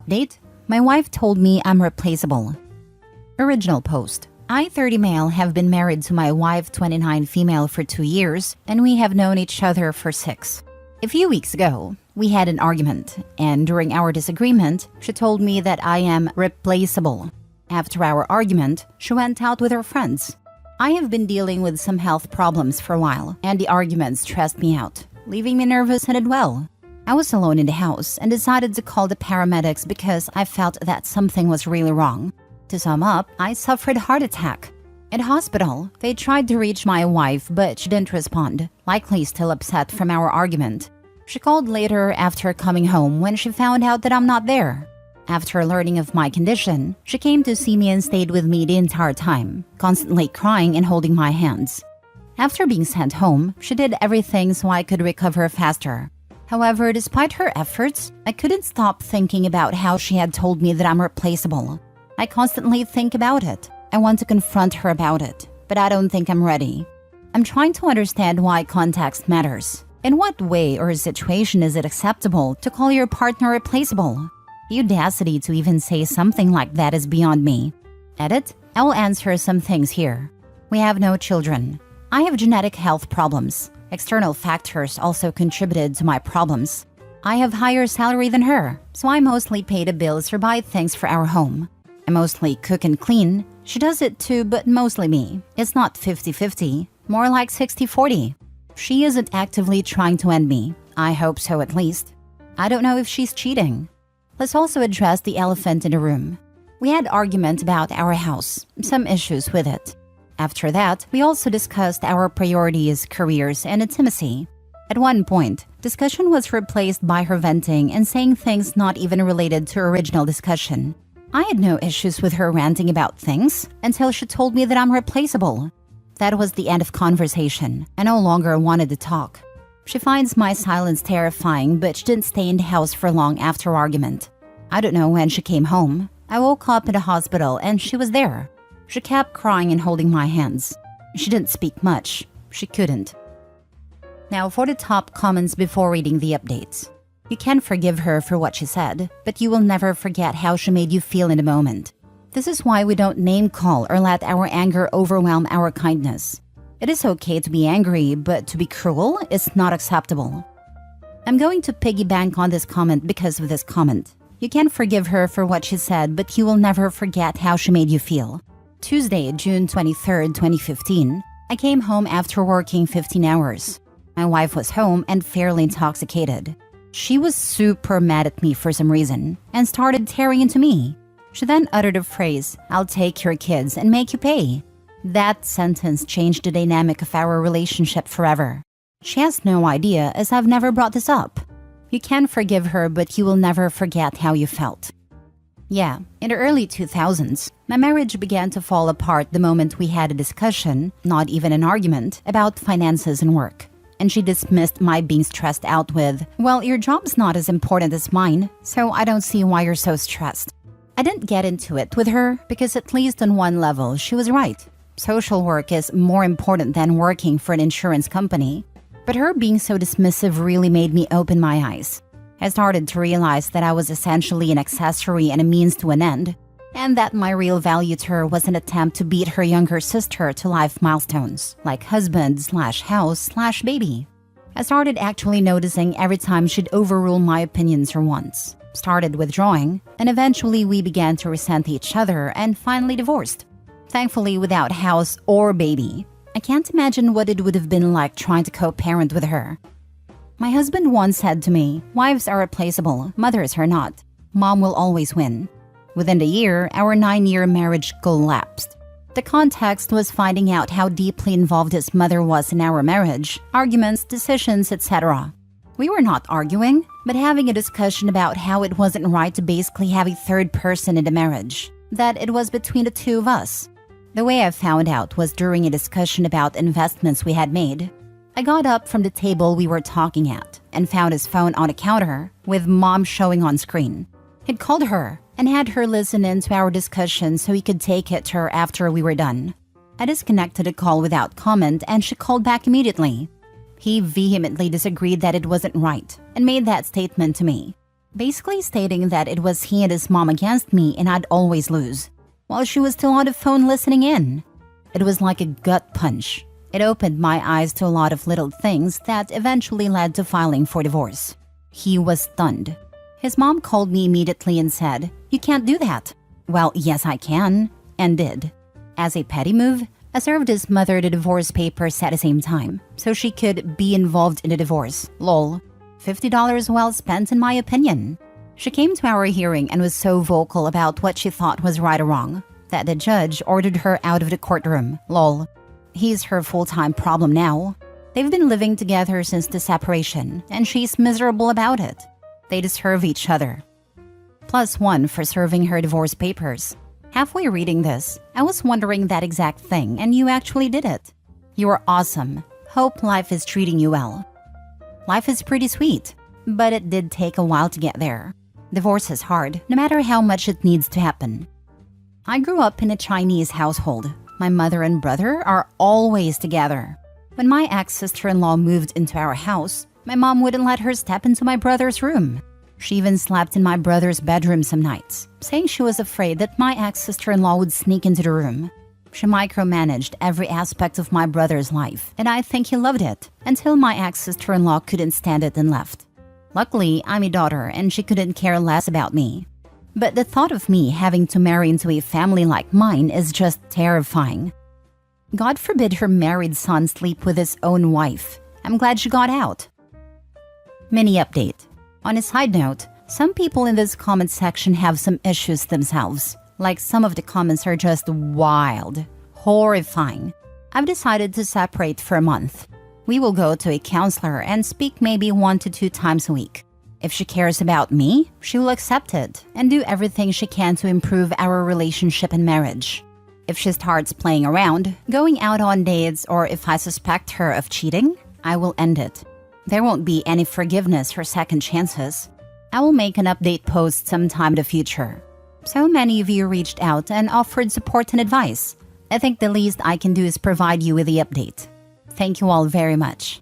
Update: my wife told me I'm replaceable. Original post: I, 30 male, have been married to my wife, 29 female, for 2 years, and we have known each other for 6. A few weeks ago, we had an argument, and during our disagreement, she told me that I am replaceable. After our argument, she went out with her friends. I have been dealing with some health problems for a while, and the argument stressed me out, leaving me nervous and unwell. I was alone in the house and decided to call the paramedics because I felt that something was really wrong. To sum up, I suffered a heart attack. At hospital, they tried to reach my wife, but she didn't respond, likely still upset from our argument. She called later after coming home when she found out that I'm not there. After learning of my condition, she came to see me and stayed with me the entire time, constantly crying and holding my hands. After being sent home, she did everything so I could recover faster. However, despite her efforts, I couldn't stop thinking about how she had told me that I'm replaceable. I constantly think about it. I want to confront her about it, but I don't think I'm ready. I'm trying to understand why context matters. In what way or situation is it acceptable to call your partner replaceable? The audacity to even say something like that is beyond me. Edit: I will answer some things here. We have no children. I have genetic health problems. External factors also contributed to my problems. I have higher salary than her, so I mostly pay the bills or buy things for our home. I mostly cook and clean. She does it too, but mostly me. It's not 50-50, more like 60-40. She isn't actively trying to end me. I hope so, at least. I don't know if she's cheating. Let's also address the elephant in the room. We had argument about our house, some issues with it. After that, we also discussed our priorities, careers, and intimacy. At one point, discussion was replaced by her venting and saying things not even related to original discussion. I had no issues with her ranting about things until she told me that I'm replaceable. That was the end of conversation. I no longer wanted to talk. She finds my silence terrifying, but she didn't stay in the house for long after argument. I don't know when she came home. I woke up in the hospital and she was there. She kept crying and holding my hands. She didn't speak much. She couldn't. Now for the top comments before reading the updates. You can forgive her for what she said, but you will never forget how she made you feel in the moment. This is why we don't name call or let our anger overwhelm our kindness. It is okay to be angry, but to be cruel is not acceptable. I'm going to piggyback on this comment because of this comment. You can forgive her for what she said, but you will never forget how she made you feel. Tuesday, June 23, 2015, I came home after working 15 hours. My wife was home and fairly intoxicated. She was super mad at me for some reason and started tearing into me. She then uttered a phrase, "I'll take your kids and make you pay." That sentence changed the dynamic of our relationship forever. She has no idea, as I've never brought this up. You can forgive her, but you will never forget how you felt. Yeah, in the early 2000s, my marriage began to fall apart the moment we had a discussion, not even an argument, about finances and work. And she dismissed my being stressed out with, "Well, your job's not as important as mine, so I don't see why you're so stressed." I didn't get into it with her because at least on one level, she was right. Social work is more important than working for an insurance company. But her being so dismissive really made me open my eyes. I started to realize that I was essentially an accessory and a means to an end, and that my real value to her was an attempt to beat her younger sister to life milestones, like husband/house/baby. I started actually noticing every time she'd overrule my opinions or wants, started withdrawing, and eventually we began to resent each other and finally divorced. Thankfully without house or baby. I can't imagine what it would have been like trying to co-parent with her. My husband once said to me, "Wives are replaceable, mothers are not. Mom will always win." Within the year, our 9-year marriage collapsed. The context was finding out how deeply involved his mother was in our marriage, arguments, decisions, etc. We were not arguing, but having a discussion about how it wasn't right to basically have a third person in the marriage, that it was between the two of us. The way I found out was during a discussion about investments we had made. I got up from the table we were talking at and found his phone on a counter with Mom showing on screen. He'd called her and had her listen in to our discussion so he could take it to her after we were done. I disconnected the call without comment and she called back immediately. He vehemently disagreed that it wasn't right and made that statement to me. basically stating that it was he and his mom against me and I'd always lose, while she was still on the phone listening in. It was like a gut punch. It opened my eyes to a lot of little things that eventually led to filing for divorce. He was stunned. His mom called me immediately and said, "You can't do that." Well, yes, I can, and did. As a petty move, I served his mother the divorce papers at the same time, so she could be involved in the divorce. Lol. $50 well spent in my opinion. She came to our hearing and was so vocal about what she thought was right or wrong that the judge ordered her out of the courtroom. Lol. He's her full-time problem now. They've been living together since the separation, and she's miserable about it. They deserve each other. +1 for serving her divorce papers. Halfway reading this, I was wondering that exact thing, and you actually did it. You are awesome. Hope life is treating you well. Life is pretty sweet, but it did take a while to get there. Divorce is hard, no matter how much it needs to happen. I grew up in a Chinese household. My mother and brother are always together. When my ex-sister-in-law moved into our house, my mom wouldn't let her step into my brother's room. She even slept in my brother's bedroom some nights, saying she was afraid that my ex-sister-in-law would sneak into the room. She micromanaged every aspect of my brother's life, and I think he loved it, until my ex-sister-in-law couldn't stand it and left. Luckily, I'm a daughter, and she couldn't care less about me. But the thought of me having to marry into a family like mine is just terrifying. God forbid her married son sleep with his own wife. I'm glad she got out. Mini update. On a side note, some people in this comment section have some issues themselves. Like some of the comments are just wild, horrifying. I've decided to separate for a month. We will go to a counselor and speak maybe 1 to 2 times a week. If she cares about me, she will accept it and do everything she can to improve our relationship and marriage. If she starts playing around, going out on dates, or if I suspect her of cheating, I will end it. There won't be any forgiveness or second chances. I will make an update post sometime in the future. So many of you reached out and offered support and advice. I think the least I can do is provide you with the update. Thank you all very much.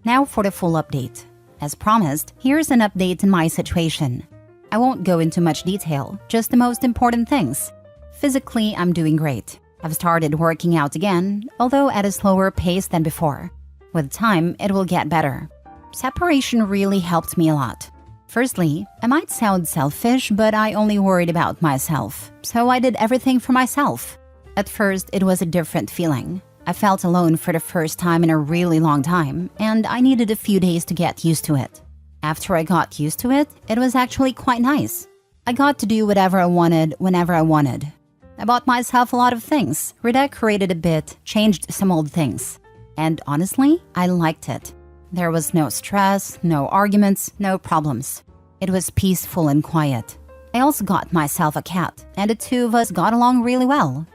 Now for the full update. As promised, here's an update in my situation. I won't go into much detail, just the most important things. Physically, I'm doing great. I've started working out again, although at a slower pace than before. With time, it will get better. Separation really helped me a lot. Firstly, I might sound selfish, but I only worried about myself, so I did everything for myself. At first, it was a different feeling. I felt alone for the first time in a really long time, and I needed a few days to get used to it. After I got used to it, it was actually quite nice. I got to do whatever I wanted, whenever I wanted. I bought myself a lot of things, redecorated a bit, changed some old things. And honestly, I liked it. There was no stress, no arguments, no problems. It was peaceful and quiet. I also got myself a cat, and the two of us got along really well.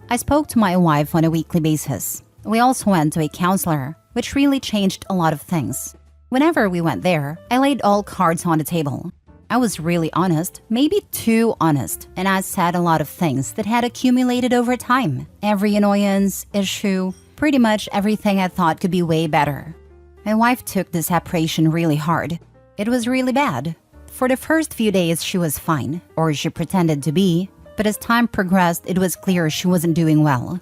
I spoke to my wife on a weekly basis. We also went to a counselor, which really changed a lot of things. Whenever we went there, I laid all cards on the table. I was really honest, maybe too honest, and I said a lot of things that had accumulated over time. Every annoyance, issue, pretty much everything I thought could be way better. My wife took the separation really hard. It was really bad. For the first few days, she was fine, or she pretended to be, but as time progressed, it was clear she wasn't doing well.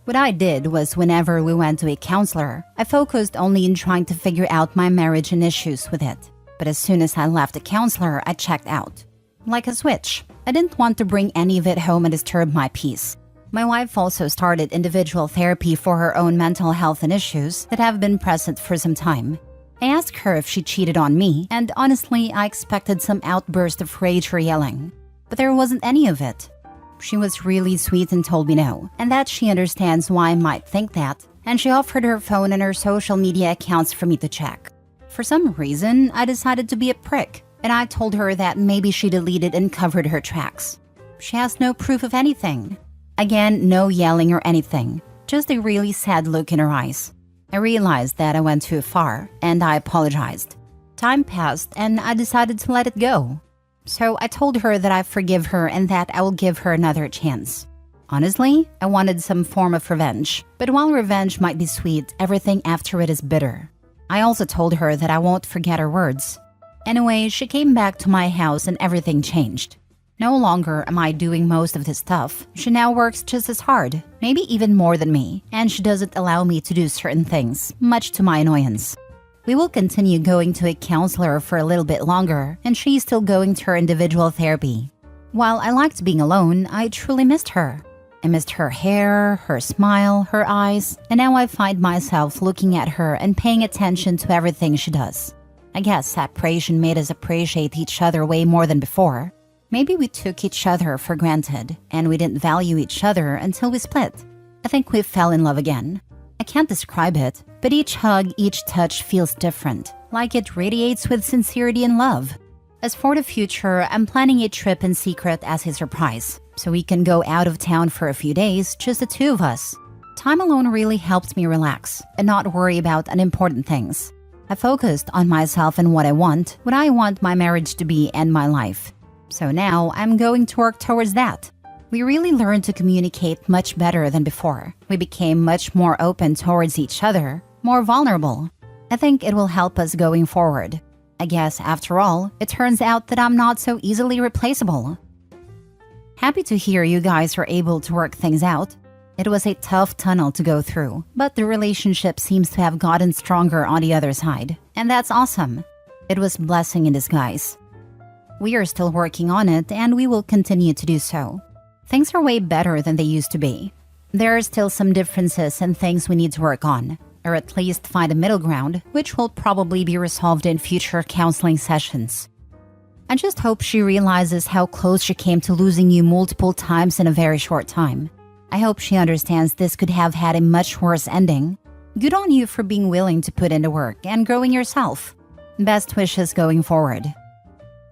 What I did was whenever we went to a counselor, I focused only in trying to figure out my marriage and issues with it. But as soon as I left the counselor, I checked out. Like a switch. I didn't want to bring any of it home and disturb my peace. My wife also started individual therapy for her own mental health and issues that have been present for some time. I asked her if she cheated on me, and honestly, I expected some outburst of rage or yelling. But there wasn't any of it. She was really sweet and told me no, and that she understands why I might think that, and she offered her phone and her social media accounts for me to check. For some reason, I decided to be a prick, and I told her that maybe she deleted and covered her tracks. She has no proof of anything. Again, no yelling or anything, just a really sad look in her eyes. I realized that I went too far, and I apologized. Time passed, and I decided to let it go. So I told her that I forgive her and that I will give her another chance. Honestly, I wanted some form of revenge, but while revenge might be sweet, everything after it is bitter. I also told her that I won't forget her words. Anyway, she came back to my house and everything changed. No longer am I doing most of this stuff. She now works just as hard, maybe even more than me, and she doesn't allow me to do certain things, much to my annoyance. We will continue going to a counselor for a little bit longer, and she's still going to her individual therapy. While I liked being alone, I truly missed her. I missed her hair, her smile, her eyes, and now I find myself looking at her and paying attention to everything she does. I guess separation made us appreciate each other way more than before. Maybe we took each other for granted, and we didn't value each other until we split. I think we fell in love again. I can't describe it, but each hug, each touch feels different, like it radiates with sincerity and love. As for the future, I'm planning a trip in secret as a surprise, so we can go out of town for a few days, just the two of us. Time alone really helps me relax and not worry about unimportant things. I focused on myself and what I want my marriage to be and my life. So now I'm going to work towards that. We really learned to communicate much better than before. We became much more open towards each other, more vulnerable. I think it will help us going forward. I guess after all, it turns out that I'm not so easily replaceable. Happy to hear you guys are able to work things out. It was a tough tunnel to go through, but the relationship seems to have gotten stronger on the other side, and that's awesome. It was a blessing in disguise. We are still working on it, and we will continue to do so. Things are way better than they used to be. There are still some differences and things we need to work on, or at least find a middle ground, which will probably be resolved in future counseling sessions. I just hope she realizes how close she came to losing you multiple times in a very short time. I hope she understands this could have had a much worse ending. Good on you for being willing to put in the work and growing yourself. Best wishes going forward.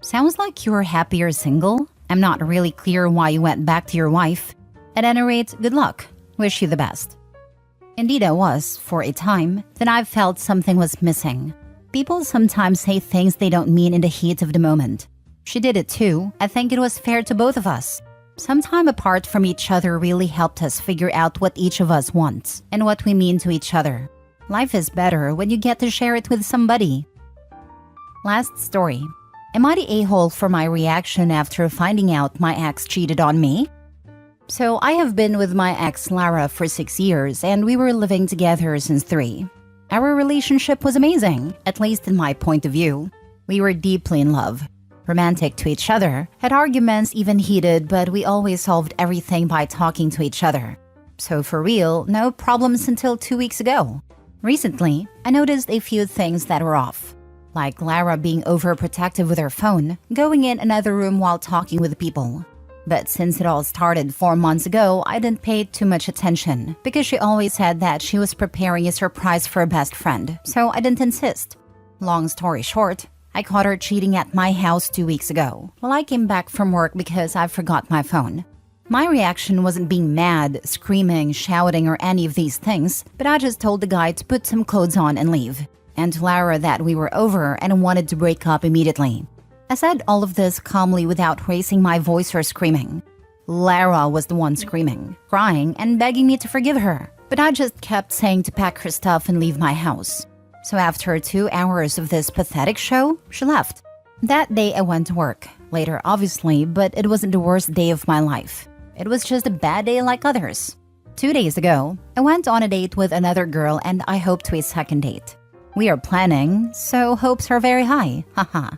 Sounds like you're happier single. I'm not really clear why you went back to your wife. At any rate, good luck. Wish you the best. Indeed I was, for a time. Then I felt something was missing. People sometimes say things they don't mean in the heat of the moment. She did it too. I think it was fair to both of us. Some time apart from each other really helped us figure out what each of us wants and what we mean to each other. Life is better when you get to share it with somebody. Last story. Am I the a-hole for my reaction after finding out my ex cheated on me? So I have been with my ex Lara for 6 years, and we were living together since 3. Our relationship was amazing, at least in my point of view. We were deeply in love, romantic to each other, had arguments even heated, but we always solved everything by talking to each other. So for real, no problems until 2 weeks ago. Recently, I noticed a few things that were off. Like Lara being overprotective with her phone, going in another room while talking with people. But since it all started 4 months ago, I didn't pay too much attention because she always said that she was preparing a surprise for a best friend, so I didn't insist. Long story short, I caught her cheating at my house 2 weeks ago while I came back from work because I forgot my phone. My reaction wasn't being mad, screaming, shouting, or any of these things, but I just told the guy to put some clothes on and leave. And to Lara that we were over and wanted to break up immediately. I said all of this calmly without raising my voice or screaming. Lara was the one screaming, crying, and begging me to forgive her, but I just kept saying to pack her stuff and leave my house. So after 2 hours of this pathetic show, she left. That day I went to work, later obviously, but it wasn't the worst day of my life. It was just a bad day like others. 2 days ago, I went on a date with another girl and I hope to a second date. We are planning, so hopes are very high, haha.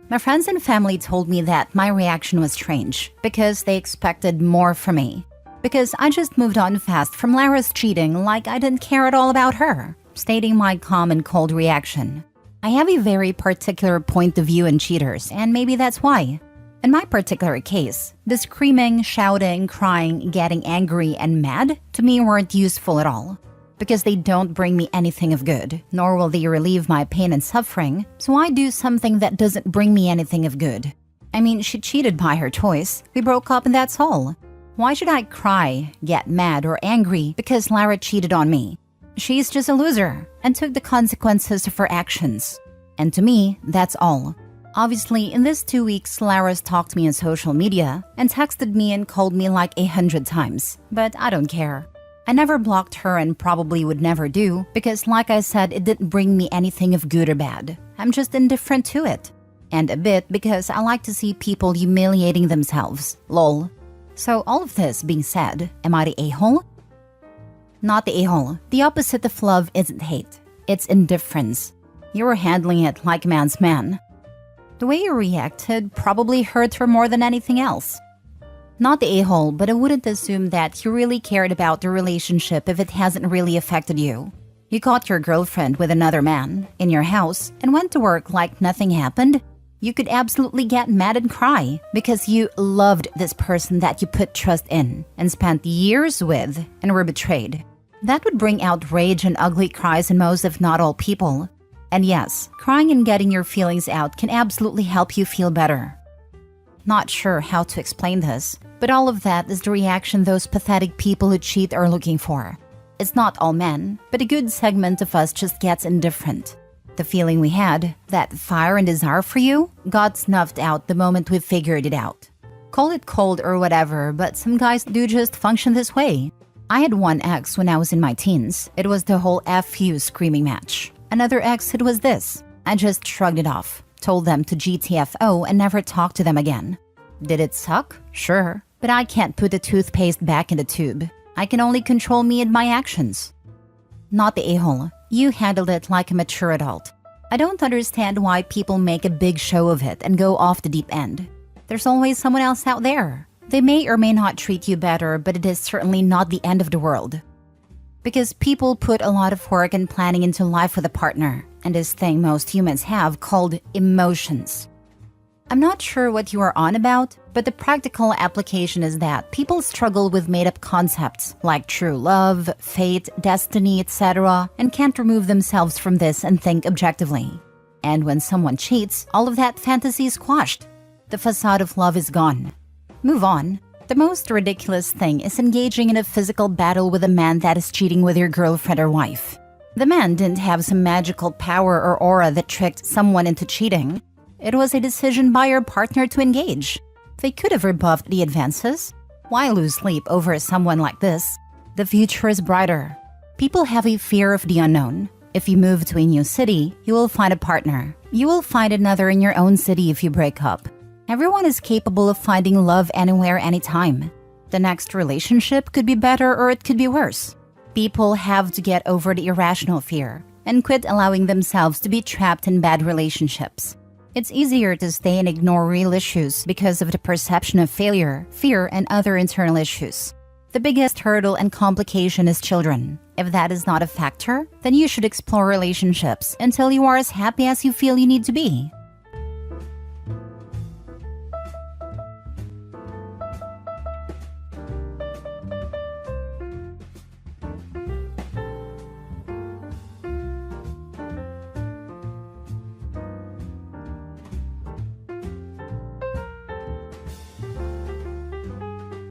My friends and family told me that my reaction was strange because they expected more from me. Because I just moved on fast from Lara's cheating like I didn't care at all about her, stating my calm and cold reaction. I have a very particular point of view in cheaters, and maybe that's why. In my particular case, the screaming, shouting, crying, getting angry, and mad to me weren't useful at all. Because they don't bring me anything of good, nor will they relieve my pain and suffering, so I do something that doesn't bring me anything of good. I mean, she cheated by her choice, we broke up and that's all. Why should I cry, get mad, or angry because Lara cheated on me? She's just a loser, and took the consequences of her actions. And to me, that's all. Obviously, in these 2 weeks, Lara's talked to me on social media, and texted me and called me like 100 times, but I don't care. I never blocked her and probably would never do because like I said, it didn't bring me anything of good or bad. I'm just indifferent to it. And a bit because I like to see people humiliating themselves. Lol. So all of this being said, am I the a-hole? Not the a-hole. The opposite of love isn't hate. It's indifference. You were handling it like a man's man. The way you reacted probably hurt her more than anything else. Not the a-hole, but I wouldn't assume that you really cared about the relationship if it hasn't really affected you. You caught your girlfriend with another man in your house and went to work like nothing happened. You could absolutely get mad and cry because you loved this person that you put trust in and spent years with and were betrayed. That would bring out rage and ugly cries in most, if not all, people. And yes, crying and getting your feelings out can absolutely help you feel better. Not sure how to explain this, but all of that is the reaction those pathetic people who cheat are looking for. It's not all men, but a good segment of us just gets indifferent. The feeling we had, that fire and desire for you, got snuffed out the moment we figured it out. Call it cold or whatever, but some guys do just function this way. I had one ex when I was in my teens. It was the whole F you screaming match. Another ex, it was this. I just shrugged it off, told them to GTFO and never talked to them again. Did it suck? Sure. But I can't put the toothpaste back in the tube. I can only control me and my actions. Not the a-hole. You handled it like a mature adult. I don't understand why people make a big show of it and go off the deep end. There's always someone else out there. They may or may not treat you better, but it is certainly not the end of the world. Because people put a lot of work and planning into life with a partner, and this thing most humans have called emotions. I'm not sure what you are on about, but the practical application is that people struggle with made-up concepts like true love, fate, destiny, etc., and can't remove themselves from this and think objectively. And when someone cheats, all of that fantasy is quashed. The facade of love is gone. Move on. The most ridiculous thing is engaging in a physical battle with a man that is cheating with your girlfriend or wife. The man didn't have some magical power or aura that tricked someone into cheating. It was a decision by your partner to engage. They could have rebuffed the advances. Why lose sleep over someone like this? The future is brighter. People have a fear of the unknown. If you move to a new city, you will find a partner. You will find another in your own city if you break up. Everyone is capable of finding love anywhere, anytime. The next relationship could be better or it could be worse. People have to get over the irrational fear and quit allowing themselves to be trapped in bad relationships. It's easier to stay and ignore real issues because of the perception of failure, fear, and other internal issues. The biggest hurdle and complication is children. If that is not a factor, then you should explore relationships until you are as happy as you feel you need to be.